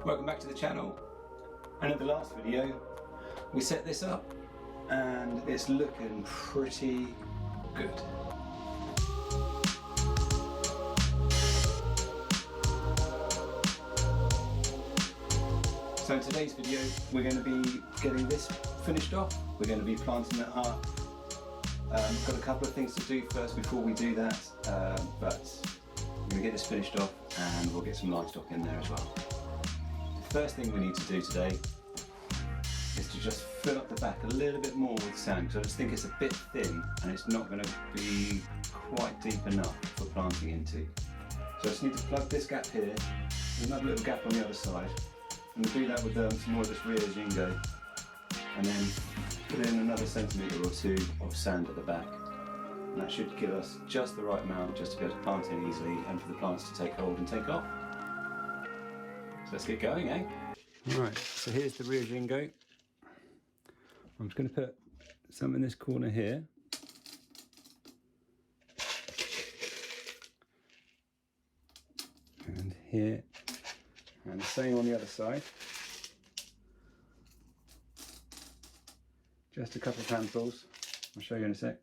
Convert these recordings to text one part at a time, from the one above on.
Welcome back to the channel. And in the last video we set this up and it's looking pretty good. So in today's video we're going to be getting this finished off. We're going to be planting it up. Got a couple of things to do first before we do that, but we're going to get this finished off and we'll get some livestock in there as well. The first thing we need to do today is to just fill up the back a little bit more with sand, because I just think it's a bit thin and it's not going to be quite deep enough for planting into. So I just need to plug this gap here, there's another little gap on the other side, and we'll do that with some more of this rear jingo, and then put in another centimetre or two of sand at the back. And that should give us just the right amount just to be able to plant in easily and for the plants to take hold and take off. So let's get going, eh? Right, so here's the rear jingo. I'm just going to put some in this corner here. And here. And the same on the other side. Just a couple of handfuls. I'll show you in a sec.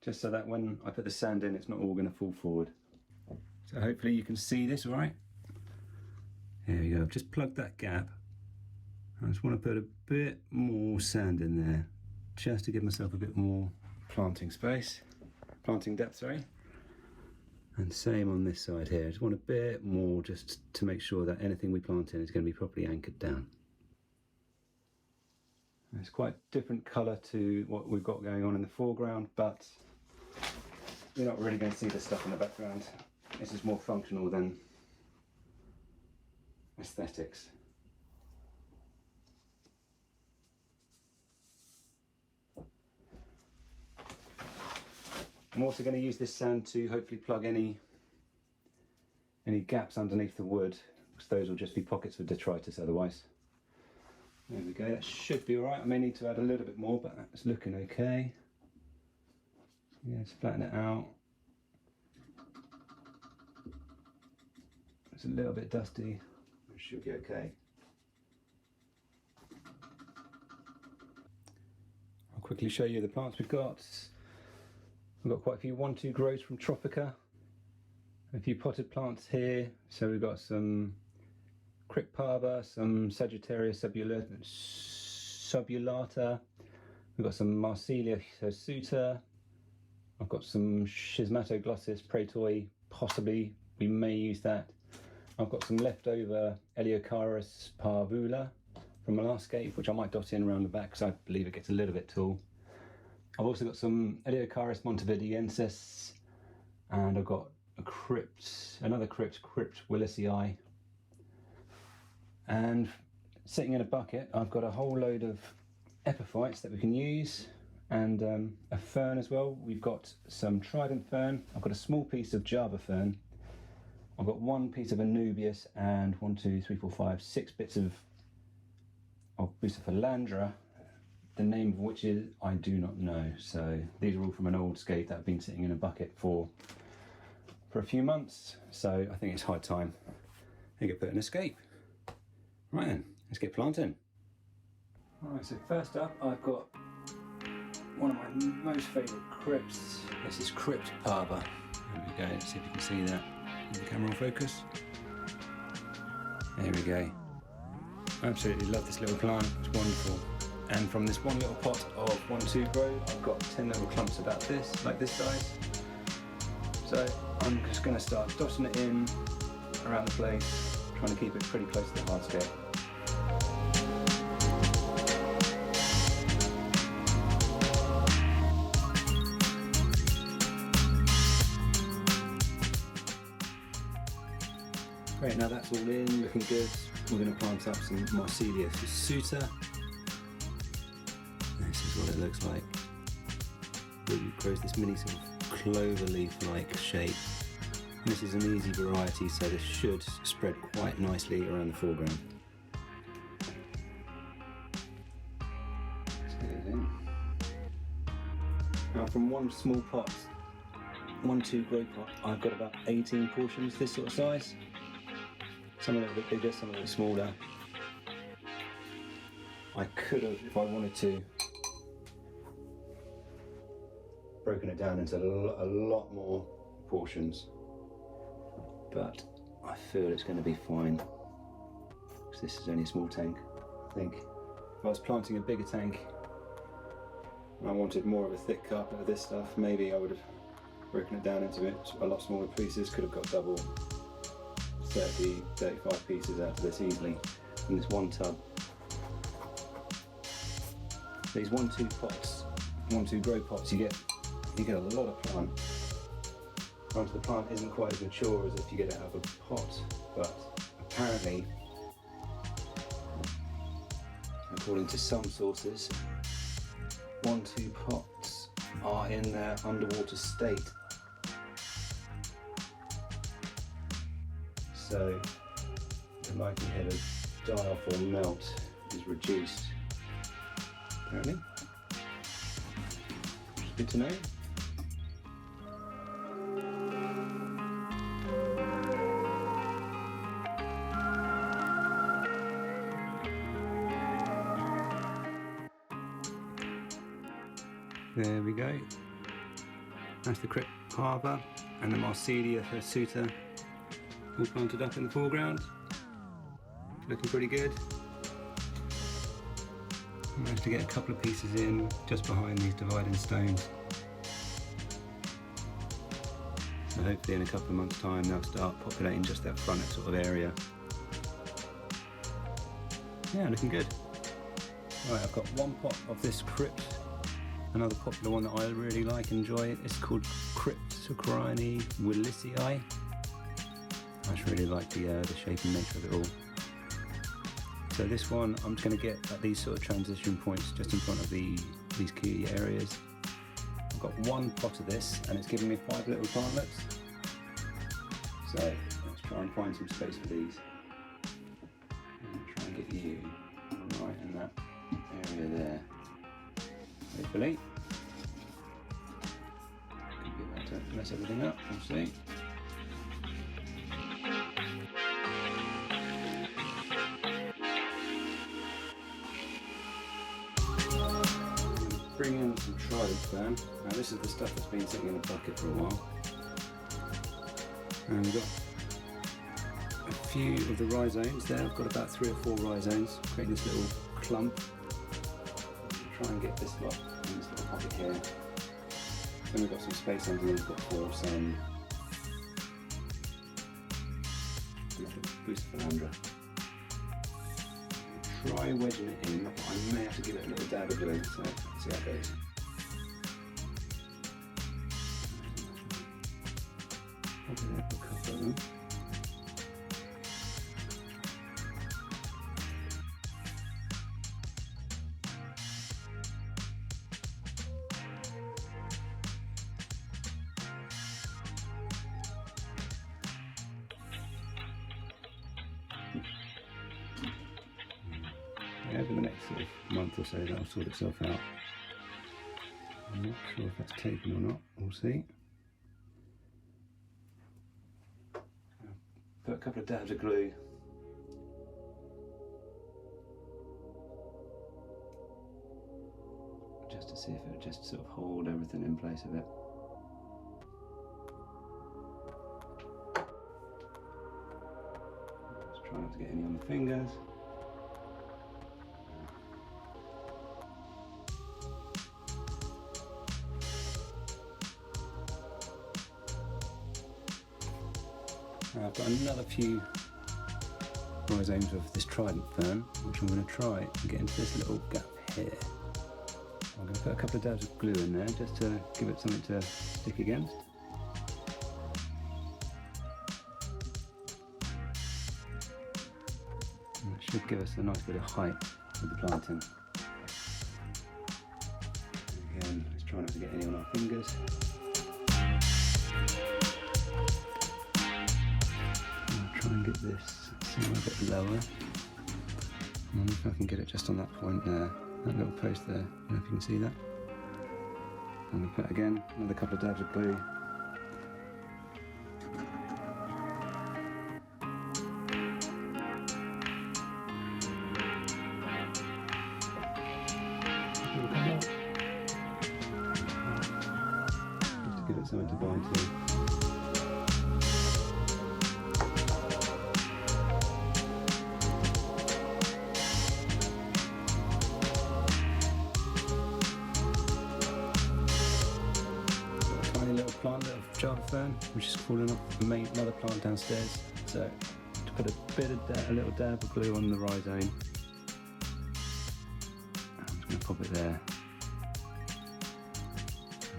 Just so that when I put the sand in, it's not all going to fall forward. So hopefully you can see this all right. Here we go, I've just plugged that gap. I just want to put a bit more sand in there, just to give myself a bit more planting space, planting depth, sorry. And same on this side here, I just want a bit more just to make sure that anything we plant in is going to be properly anchored down. It's quite a different colour to what we've got going on in the foreground, but you're not really going to see the stuff in the background. This is more functional than aesthetics. I'm also going to use this sand to hopefully plug any gaps underneath the wood, because those will just be pockets of detritus otherwise. There we go, that should be alright. I may need to add a little bit more, but that's looking okay. Yeah, let's flatten it out. It's a little bit dusty, it should be okay. I'll quickly show you the plants we've got. We've got quite a few 1-2 grows from Tropica. A few potted plants here. So we've got some Cryptparva, some Sagittarius subulata. We've got some Marsilia hirsuta. I've got some Schismatoglossus praetoi, possibly, we may use that. I've got some leftover Eliocharis parvula from Aquascape, which I might dot in around the back because I believe it gets a little bit tall. I've also got some Eliocharis montevideensis, and I've got a another crypt willisii. And sitting in a bucket, I've got a whole load of epiphytes that we can use, and a fern as well. We've got some trident fern. I've got a small piece of Java fern. I've got one piece of Anubias and 1, 2, 3, 4, 5, 6 bits of Bucephalandra, the name of which is I do not know. So these are all from an old scape that have been sitting in a bucket for a few months. So I think it's high time I get put in a scape. Right then, let's get planting. Alright, so first up I've got one of my most favourite crypts. This is Cryptparva. There we go, let's see if you can see that in the camera focus. There we go. I absolutely love this little plant, it's wonderful. And from this one little pot of 1-2 grow, I've got 10 little clumps about this, like this size. So I'm just going to start dotting it in around the place, trying to keep it pretty close to the hardscape. Great, now that's all in, looking good. We're going to plant up some Marsilia hirsuta. This is what it looks like. It grows this mini sort of clover leaf-like shape. And this is an easy variety, so this should spread quite nicely around the foreground. Let's get it in. Now from one small pot, 1-2 grow pot, I've got about 18 portions this sort of size. Some a little bit bigger, some a little smaller. I could have, if I wanted to, broken it down into a lot more portions, but I feel it's going to be fine because this is only a small tank. I think if I was planting a bigger tank and I wanted more of a thick carpet of this stuff, maybe I would have broken it down into a lot smaller pieces. Could have got double 30, 35 pieces out of this easily in this one tub. These 1-2 pots, 1-2 grow pots, you get a lot of plant. Granted, the plant isn't quite as mature as if you get it out of a pot, but apparently, according to some sources, 1-2 pots are in their underwater state. So the likelihood of die off or melt is reduced, apparently. Which is good to know. There we go. That's the Crypt Harbour and the Marsilia hirsuta all planted up in the foreground. Looking pretty good. Managed to get a couple of pieces in just behind these dividing stones. So hopefully in a couple of months' time they'll start populating just that front sort of area. Yeah, looking good. Right, I've got one pot of this Crypt. Another popular one that I really like and enjoy is called Cryptocorini Willissii. I just really like the shape and nature of it all. So this one I'm just going to get at these sort of transition points just in front of these key areas. I've got one pot of this and it's giving me 5 little plantlets. So let's try and find some space for these. And try and get you right in that area there. Hopefully. Get that to mess everything up, we'll see. Bring in some trident fern. Now this is the stuff that's been sitting in a bucket for a while. And we've got a few of the rhizomes there. I've got about 3 or 4 rhizomes, creating this little clump. Try and get this lot in this little pocket here. Then we've got some space underneath it for some boost philandra. Try wedging it in, but I may have to give it a little dab of glue, so let's see how it goes. Probably there for a couple of them. Over the next sort of month or so that'll sort itself out. I'm not sure if that's taken or not, we'll see. Put a couple of dabs of glue. Just to see if it would just sort of hold everything in place a bit. Just try not to get any on the fingers. I've got another few rhizomes of this trident fern, which I'm going to try and get into this little gap here. I'm going to put a couple of dabs of glue in there just to give it something to stick against. And that should give us a nice bit of height with the planting. Again, let's try not to get any on our fingers. Try and get this somewhere a bit lower. I wonder if I can get it just on that point there, that little post there. I don't know if you can see that. And we put again another couple of dabs of glue. something to buy too. Tiny little plant of Java fern, which is falling off the main mother plant downstairs. So to put a little dab of glue on the rhizome. I'm just going to pop it there.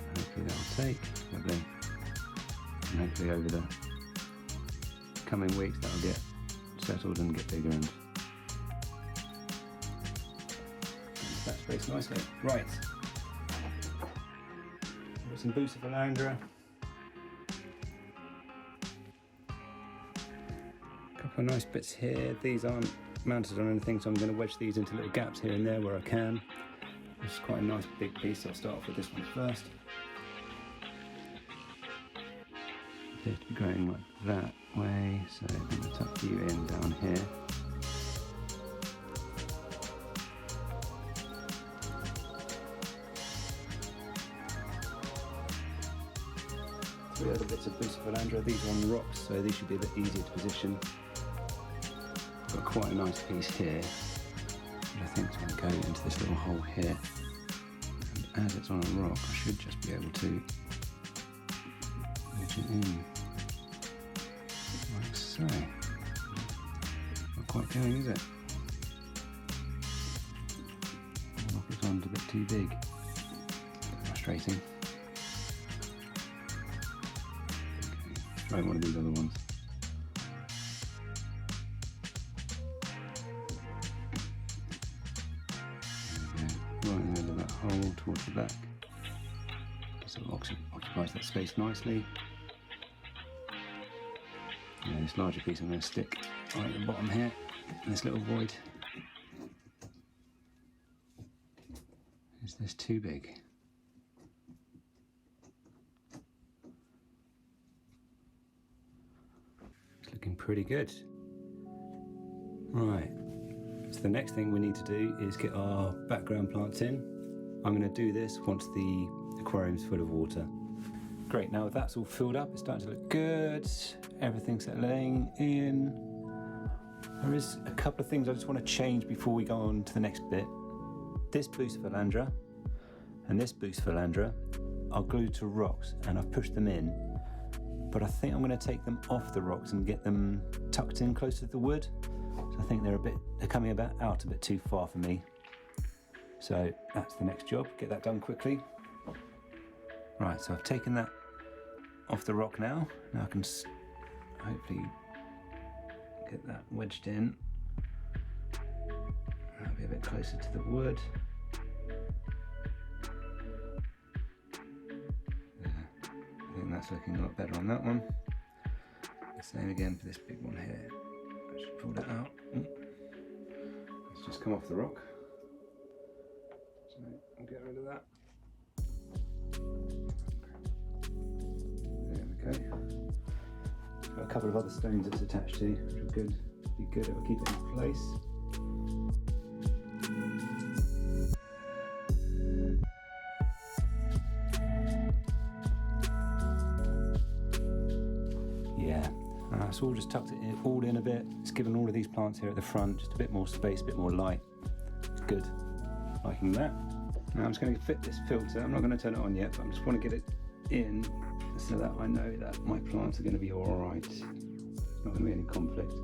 And hopefully that will take. Lovely. And hopefully over the coming weeks that will get settled and get bigger and that space nicely. Right. Got some Bucephalandra. A couple of nice bits here. These aren't mounted on anything, so I'm going to wedge these into little gaps here and there where I can. This is quite a nice big piece, so I'll start off with this one first. It appears to be going like that way, so I'm going to tuck you in down here. Three other bits of Bucephalandra. These are on rocks, so these should be a bit easier to position. Got quite a nice piece here, which I think is going to go into this little hole here. And as it's on a rock, I should just be able to wedge it in, like so. Not quite going, is it? The rock is on a bit too big. A bit frustrating. Okay, try one of these other ones. Right in the middle of that hole towards the back. So it occupies that space nicely. And this larger piece I'm going to stick right at the bottom here, in this little void. Is this too big? It's looking pretty good. Right. So the next thing we need to do is get our background plants in. I'm going to do this once the aquarium's full of water. Great, now that's all filled up, it's starting to look good. Everything's settling in. There is a couple of things I just want to change before we go on to the next bit. This Bucephalandra and this Bucephalandra are glued to rocks and I've pushed them in. But I think I'm going to take them off the rocks and get them tucked in closer to the wood. So I think they're coming out a bit too far for me. So that's the next job, get that done quickly. Right, so I've taken that off the rock now. Now I can hopefully get that wedged in. That'll be a bit closer to the wood. There. I think that's looking a lot better on that one. The same again for this big one here. I should pull that out. Let's just come off the rock. So I'll get rid of that. There we go. Got a couple of other stones it's attached to, which are good. Be good, it will keep it in place. Yeah. So we'll just tucked it all in a bit. It's given all of these plants here at the front just a bit more space, a bit more light. It's good. Liking that. Now I'm just going to fit this filter. I'm not going to turn it on yet, but I just want to get it in so that I know that my plants are going to be all right. There's not going to be any conflict.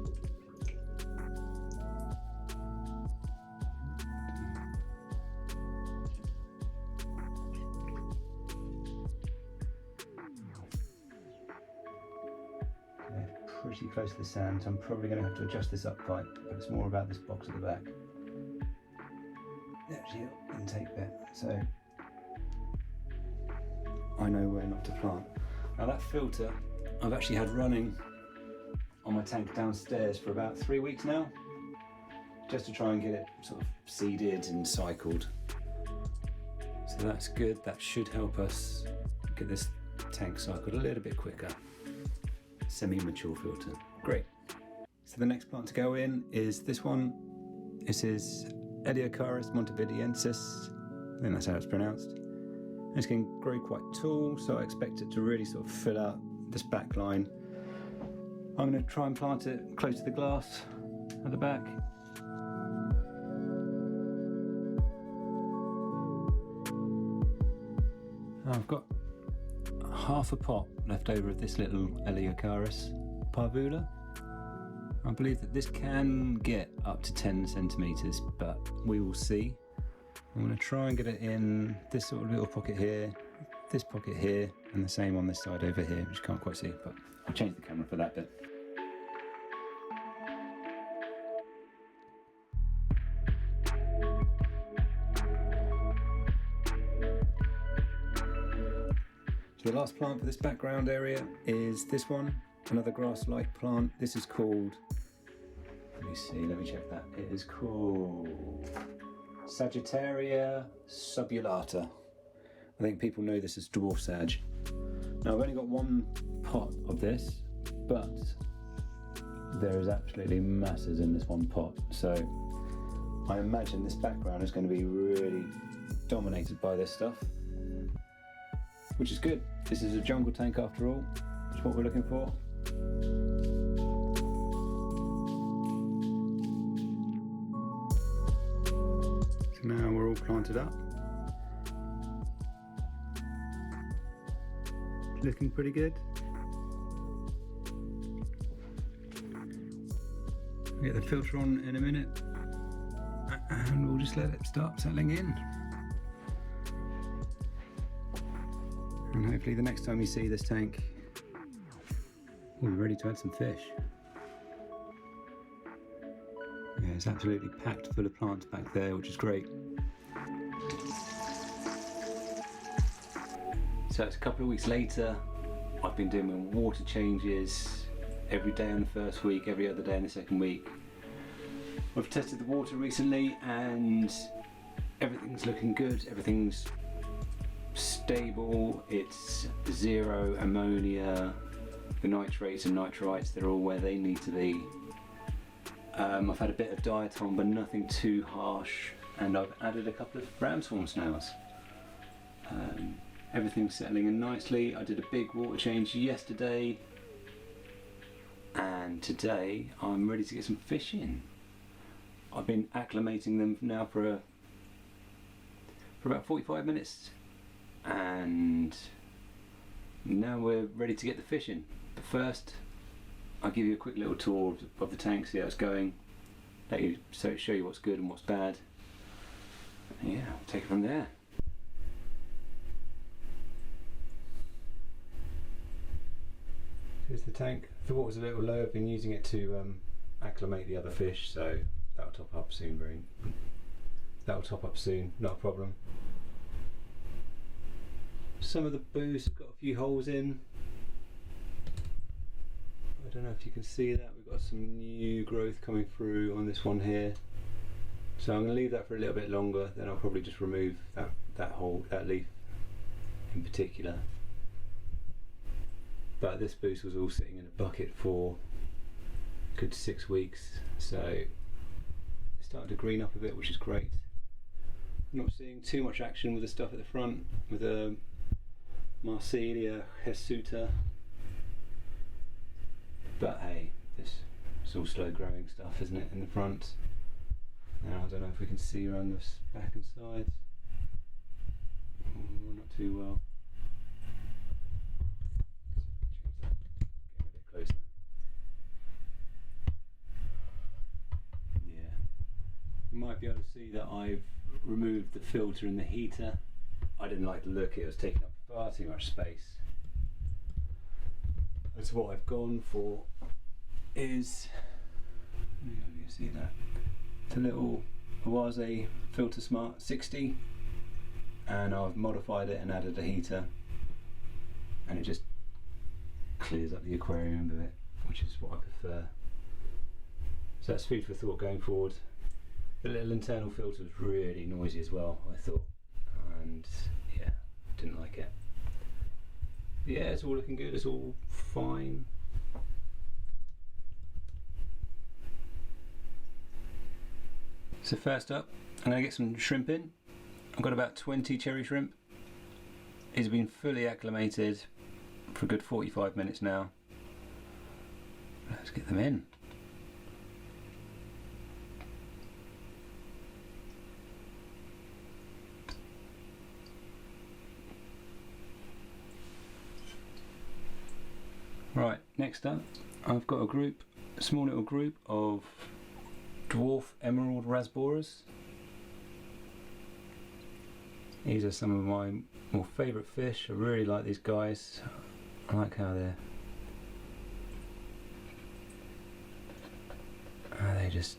Pretty close to the sand, so I'm probably going to have to adjust this up quite, but it's more about this box at the back. The actual intake bit, so I know where not to plant. Now that filter I've actually had running on my tank downstairs for about 3 weeks now, just to try and get it sort of seeded and cycled. So that's good, that should help us get this tank cycled a little bit quicker. Semi-mature filter. Great. So the next plant to go in is this one. This is Eliocharis montevideensis. I think that's how it's pronounced. It's going to grow quite tall, so I expect it to really sort of fill out this back line. I'm going to try and plant it close to the glass at the back. I've got half a pot left over of this little Eleocharis parvula. I believe that this can get up to 10 centimetres, but we will see. I'm going to try and get it in this sort of little pocket here, this pocket here, and the same on this side over here, which you can't quite see, but I'll change the camera for that bit. So the last plant for this background area is this one, another grass-like plant. This is called, let me check that. It is called Sagittaria subulata. I think people know this as dwarf sag. Now I've only got one pot of this, but there is absolutely masses in this one pot. So I imagine this background is going to be really dominated by this stuff, which is good. This is a jungle tank after all. That's what we're looking for. So now we're all planted up. Looking pretty good. I'll get the filter on in a minute and we'll just let it start settling in. And hopefully the next time you see this tank, we're ready to add some fish. Yeah, it's absolutely packed full of plants back there, which is great. So it's a couple of weeks later. I've been doing my water changes every day on the first week, every other day on the second week. I've tested the water recently and everything's looking good. Everything's stable. It's zero ammonia. The nitrates and nitrites, they're all where they need to be. I've had a bit of diet on, but nothing too harsh, and I've added a couple of ram's horn snails. Everything's settling in nicely. I did a big water change yesterday, and today I'm ready to get some fish in. I've been acclimating them now for about 45 minutes, and now we're ready to get the fish in. But first, I'll give you a quick little tour of the tank, see how it's going, show you what's good and what's bad. Yeah, I'll take it from there. Here's the tank. The water's a little low. I've been using it to acclimate the other fish, so that'll top up soon. Not a problem. Some of the booths have got a few holes in. I don't know if you can see that. We've got some new growth coming through on this one here. So I'm going to leave that for a little bit longer, then I'll probably just remove that leaf in particular. But this boost was all sitting in a bucket for a good 6 weeks, so it's starting to green up a bit, which is great. I'm not seeing too much action with the stuff at the front, with a Marsilia Jesuta. But hey, it's all slow growing stuff, isn't it, in the front? Now I don't know if we can see around the back and sides. Not too well. Get a bit closer. Yeah. You might be able to see that I've removed the filter in the heater. I didn't like the look, it was taking up far too much space. That's what I've gone for is, you can see that, it's a little Awase Filter Smart 60, and I've modified it and added a heater, and it just clears up the aquarium a bit, which is what I prefer. So that's food for thought going forward. The little internal filter was really noisy as well, I thought, and yeah, didn't like it. Yeah, it's all looking good, it's all fine. So first up, I'm going to get some shrimp in. I've got about 20 cherry shrimp. He's been fully acclimated for a good 45 minutes now. Let's get them in. Right, next up I've got a small little group of dwarf emerald rasboras. These are some of my more favourite fish. I really like these guys. I like how they just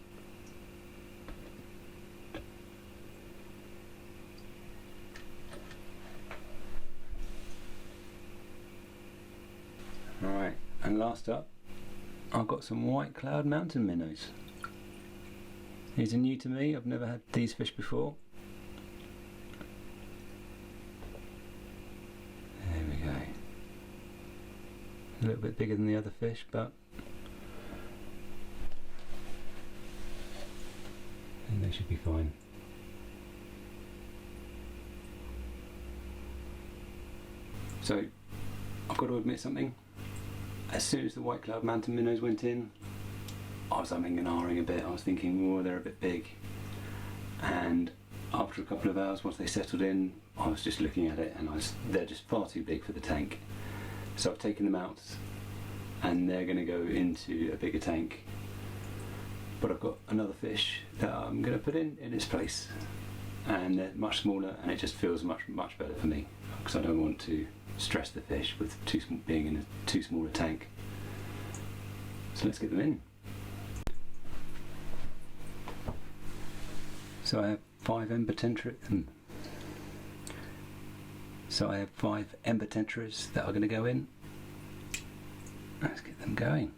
Alright, and last up I've got some white cloud mountain minnows. These are new to me, I've never had these fish before. There we go. A little bit bigger than the other fish, but I think they should be fine. So, I've got to admit something. As soon as the white cloud mountain minnows went in, I was umming and ahhing a bit. I was thinking, oh, they're a bit big. And after a couple of hours, once they settled in, I was just looking at it and they're just far too big for the tank. So I've taken them out and they're going to go into a bigger tank. But I've got another fish that I'm going to put in its place. And they're much smaller and it just feels much better for me. Because I don't want to stress the fish with being in a too small a tank. So let's get them in. So I have 5 ember tetras that are going to go in. Let's get them going.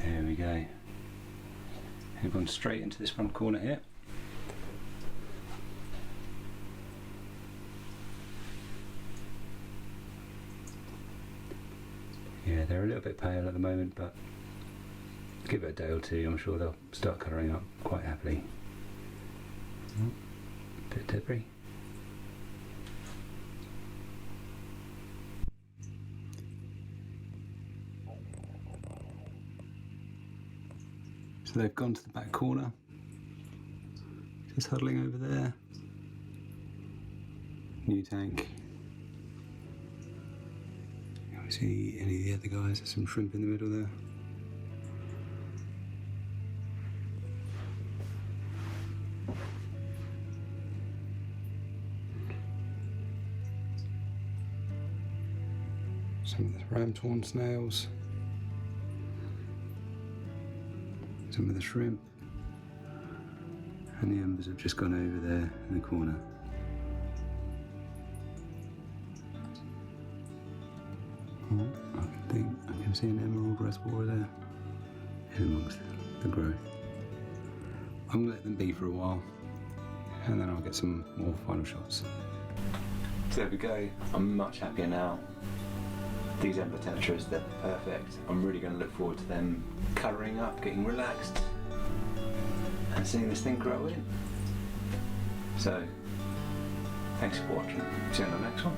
There we go. We've gone straight into this front corner here. Yeah, they're a little bit pale at the moment, but give it a day or two, I'm sure they'll start colouring up quite happily. Bit of debris. So they've gone to the back corner, just huddling over there. New tank. Can't see any of the other guys, there's some shrimp in the middle there. Some of the ramthorn snails. Some of the shrimp, and the embers have just gone over there in the corner. Oh, I can see an emerald rasbora there in amongst the growth. I'm going to let them be for a while and then I'll get some more final shots. So there we go, I'm much happier now. These ember tetras, they're perfect. I'm really going to look forward to them colouring up, getting relaxed, and seeing this thing grow in. So, thanks for watching. See you on the next one.